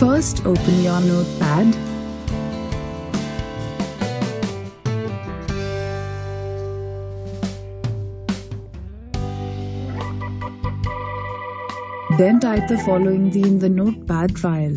First, open your notepad. Then type the following in the notepad file.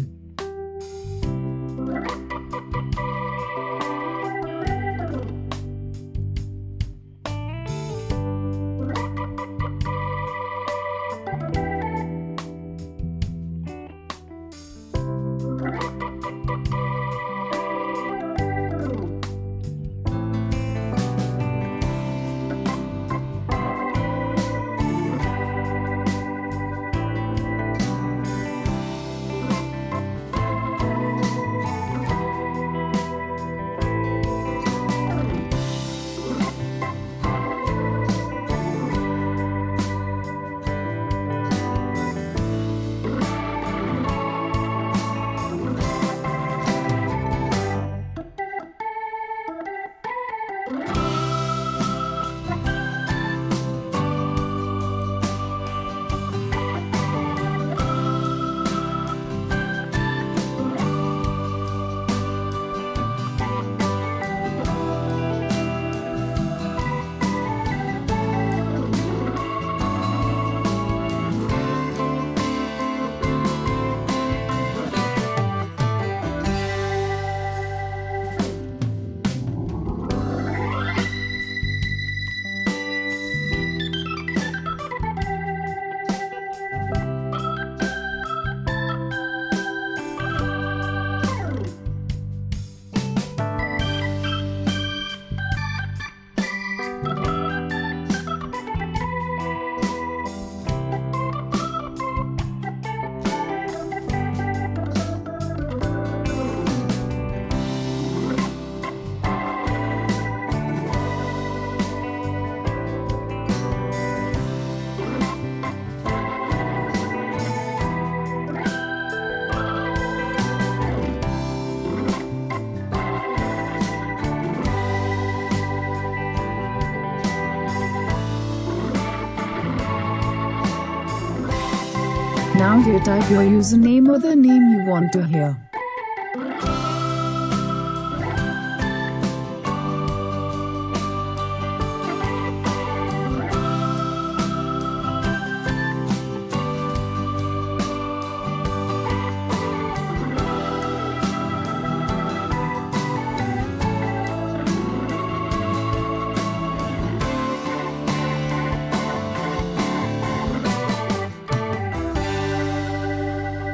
Now here type your username or the name you want to hear.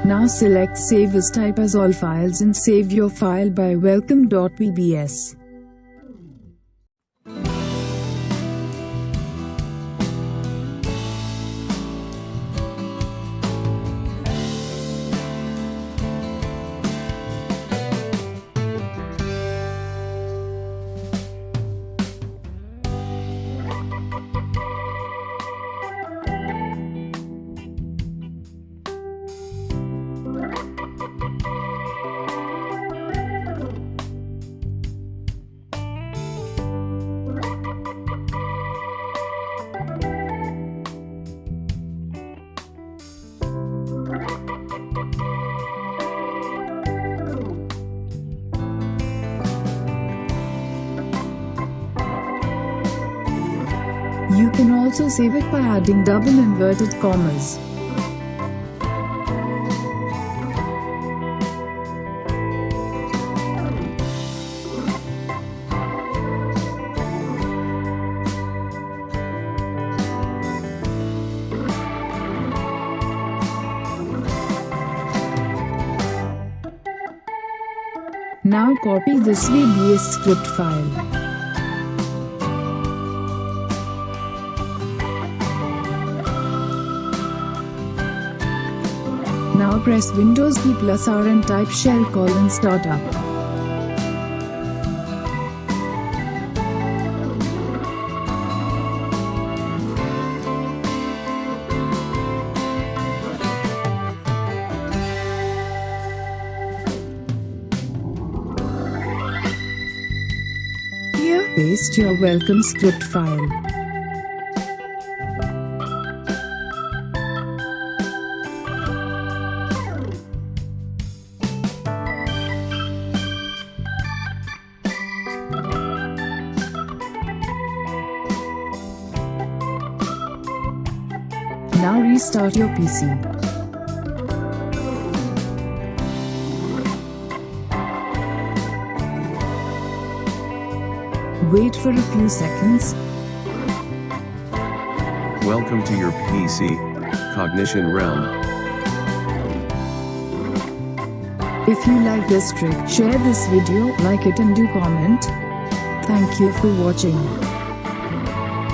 Now select Save as, type as all files and save your file by welcome.pbs. You can also save it by adding double inverted commas. Now copy this VBS script file. Now press Windows key plus R and type shell startup. Here, paste your welcome script file. Now restart your PC. Wait for a few seconds. Welcome to your PC, Cognition Realm. If you like this trick, share this video, like it and do comment. Thank you for watching.